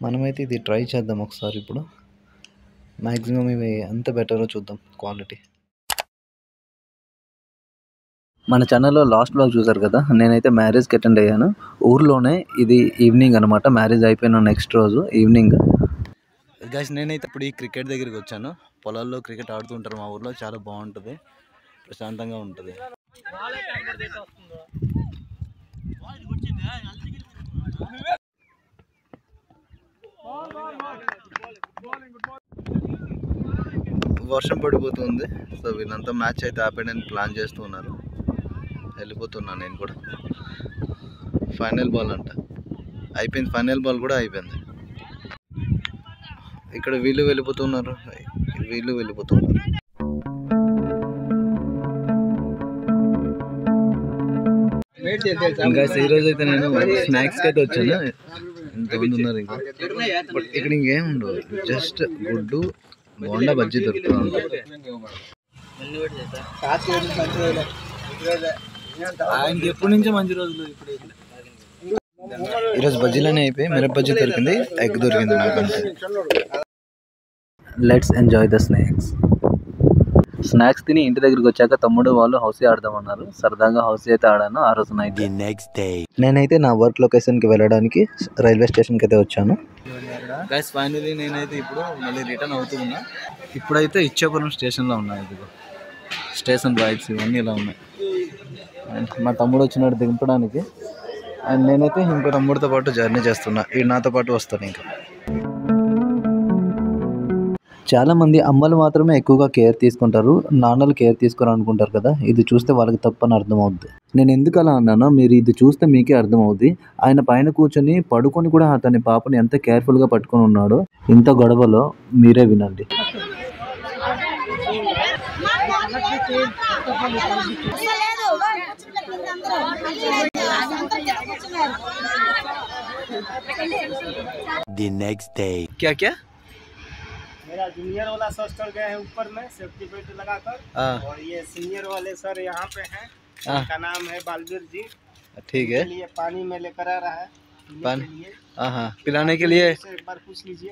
మనమైతే ఇది ట్రై చేద్దాం ఒకసారి ఇప్పుడు. మ్యాక్సిమం ఇవి ఎంత బెటరో చూద్దాం క్వాలిటీ. మన ఛానల్లో లాస్ట్ వ్లాగ్ చూసారు కదా, నేనైతే మ్యారేజ్కి అటెండ్ అయ్యాను. ఊర్లోనే ఇది ఈవినింగ్ అనమాట, మ్యారేజ్ అయిపోయిన నెక్స్ట్ రోజు ఈవినింగ్. గైస్ నేనైతే ఇప్పుడు ఈ క్రికెట్ దగ్గరికి వచ్చాను. పొలాల్లో క్రికెట్ ఆడుతుంటారు మా ఊర్లో, చాలా బాగుంటుంది, ప్రశాంతంగా ఉంటుంది. వర్షం పడిపోతుంది, సో వీళ్ళంతా మ్యాచ్ అయితే ఆపేయడానికి ప్లాన్ చేస్తూ ఉన్నారు. వెళ్ళిపోతున్నాను నేను కూడా. ఫైనల్ బాల్ అంట, అయిపోయింది, ఫైనల్ బాల్ కూడా అయిపోయింది. ఇక్కడ వీళ్ళు వెళ్ళిపోతున్నారు. ఇంకా ఈరోజు అయితే నేను స్నాక్స్కి అయితే వచ్చాను. ఇంతమంది ఉన్నారు ఇంకా, బట్ ఇక్కడ ఇంకేం ఉండవు, జస్ట్ గుడ్డు బోండా బజ్జీ దొరుకుతుంది. ఆయనకి ఎప్పటి నుంచో మంచి రోజులు. ఈరోజు బజ్జీలనే అయిపోయి మిరప బజ్జీ దొరికింది, ఎగ్ దొరికింది నాకు అంతే. లెట్స్ ఎంజాయ్ ద స్నాక్స్ తిని ఇంటి దగ్గరికి వచ్చాక తమ్ముడు వాళ్ళు హౌసీ ఆడదామన్నారు. సరదాగా హౌసీ అయితే ఆడాను ఆ రోజు నైట్. నేనైతే నా వర్క్ లొకేషన్కి వెళ్ళడానికి రైల్వే స్టేషన్కి అయితే వచ్చాను. గైస్ ఫైనలీ నేనైతే ఇప్పుడు మళ్ళీ రిటర్న్ అవుతున్నా. ఇప్పుడైతే ఇచ్చాపురం స్టేషన్లో ఉన్నాయి. ఇదిగో స్టేషన్ వైబ్స్ ఇవన్నీ ఇలా ఉన్నాయి. మా తమ్ముడు వచ్చినాడు దింపడానికి, అండ్ నేనైతే ఇంకో తమ్ముడితో పాటు జర్నీ చేస్తున్నా. ఈ నాతో పాటు వస్తాను. ఇంకా చాలామంది అమ్మలు మాత్రమే ఎక్కువగా కేర్ తీసుకుంటారు, నాన్నలు కేర్ తీసుకోరు అనుకుంటారు కదా. ఇది చూస్తే వాళ్ళకి తప్పని అర్థమవుద్ది. నేను ఎందుకు అలా అన్నానో మీరు ఇది చూస్తే మీకే అర్థమవుద్ది. ఆయన పైన కూర్చొని పడుకొని కూడా అతని పాపని ఎంత కేర్ఫుల్గా పట్టుకొని ఉన్నాడో. ఇంత గొడవలో మీరే వినండి. The next day. क्या मेरा जूनियर वाला सर गए हैं ऊपर में सेफ्टी बेल्ट लगाकर, और ये सीनियर वाले सर यहाँ पे हैं। इनका नाम है बालवीर जी। ठीक है, ये पानी में लेकर आ रहा है पानी। हाँ, पिलाने के लिए एक बार पूछ लीजिए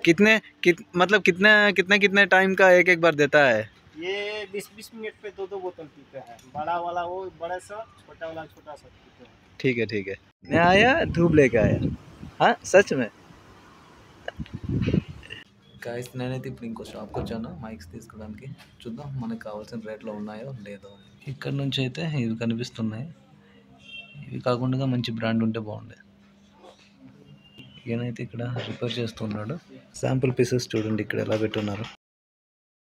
मतलब कितने टाइम का एक बार देता है? ये 20-20 मिनट पे 2 बोतल पीते हैं। बड़ा वाला वो बड़ा सा, छोटा वाला छोटा सा पीते हैं। ठीक है। मैं आया धूप लेके आया। हाँ सच में గాయస్, నేనైతే ఇప్పుడు ఇంకో షాప్కి వచ్చాను మైక్స్ తీసుకోవడానికి. చూద్దాం మనకు కావాల్సిన రేట్లో ఉన్నాయో లేదో. ఇక్కడ నుంచి అయితే ఇవి కనిపిస్తున్నాయి. ఇవి కాకుండా మంచి బ్రాండ్ ఉంటే బాగుండే. ఈయనైతే ఇక్కడ రిపేర్ చేస్తున్నాడు. శాంపుల్ పీసెస్ చూడండి ఇక్కడ ఎలా పెట్టున్నారు.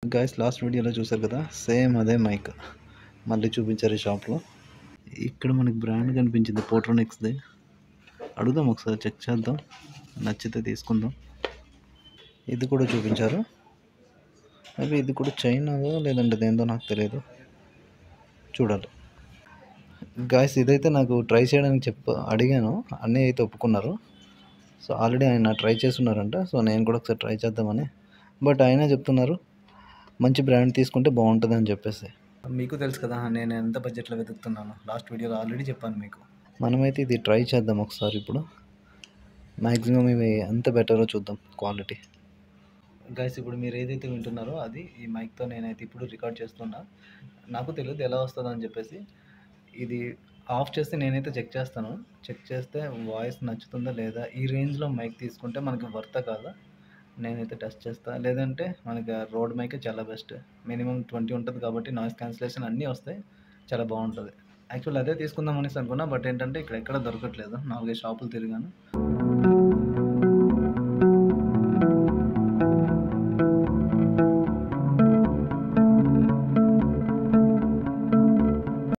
గాయస్ లాస్ట్ వీడియోలో చూసారు కదా, సేమ్ అదే మైక్ మళ్ళీ చూపించారు ఈ షాప్లో. ఇక్కడ మనకి బ్రాండ్ కనిపించింది పోట్రోనిక్స్ది. అడుగుదాం ఒకసారి, చెక్ చేద్దాం, నచ్చితే తీసుకుందాం. ఇది కూడా చూపించారు. అవి ఇది కూడా చైనాదో లేదంటే దేందో నాకు తెలియదు, చూడాలి. గాయస్ ఇదైతే నాకు ట్రై చేయడానికి అడిగాను, అన్నీ అయితే ఒప్పుకున్నారు. సో ఆల్రెడీ ఆయన ట్రై చేస్తున్నారంట. సో నేను కూడా ఒకసారి ట్రై చేద్దామని, బట్ ఆయన చెప్తున్నారు మంచి బ్రాండ్ తీసుకుంటే బాగుంటుంది అని చెప్పేసి. మీకు తెలుసు కదా నేను ఎంత బడ్జెట్లో వెతుకుతున్నాను, లాస్ట్ వీడియోలో ఆల్రెడీ చెప్పాను మీకు. మనమైతే ఇది ట్రై చేద్దాం ఒకసారి ఇప్పుడు. మ్యాక్సిమం ఇవి ఎంత బెటరో చూద్దాం క్వాలిటీ. గైస్ ఇప్పుడు మీరు ఏదైతే వింటున్నారో అది ఈ మైక్తో నేనైతే ఇప్పుడు రికార్డ్ చేస్తున్నా. నాకు తెలియదు ఎలా వస్తుందో అని చెప్పేసి ఇది ఆఫ్ చేస్తే నేనైతే చెక్ చేస్తాను. చెక్ చేస్తే వాయిస్ నచ్చుతుందా లేదా, ఈ రేంజ్లో మైక్ తీసుకుంటే మనకి వర్త కాదా నేనైతే టెస్ట్ చేస్తాను. లేదంటే మనకి రోడ్ మైకే చాలా బెస్ట్. మినిమం 20 ఉంటుంది కాబట్టి నాయిస్ క్యాన్సిలేషన్ అన్నీ వస్తాయి, చాలా బాగుంటుంది. యాక్చువల్ అదే తీసుకుందాం అనేసి అనుకున్నా, బట్ ఏంటంటే ఇక్కడ ఎక్కడ దొరకట్లేదు. 4-5 షాపులు తిరిగాను.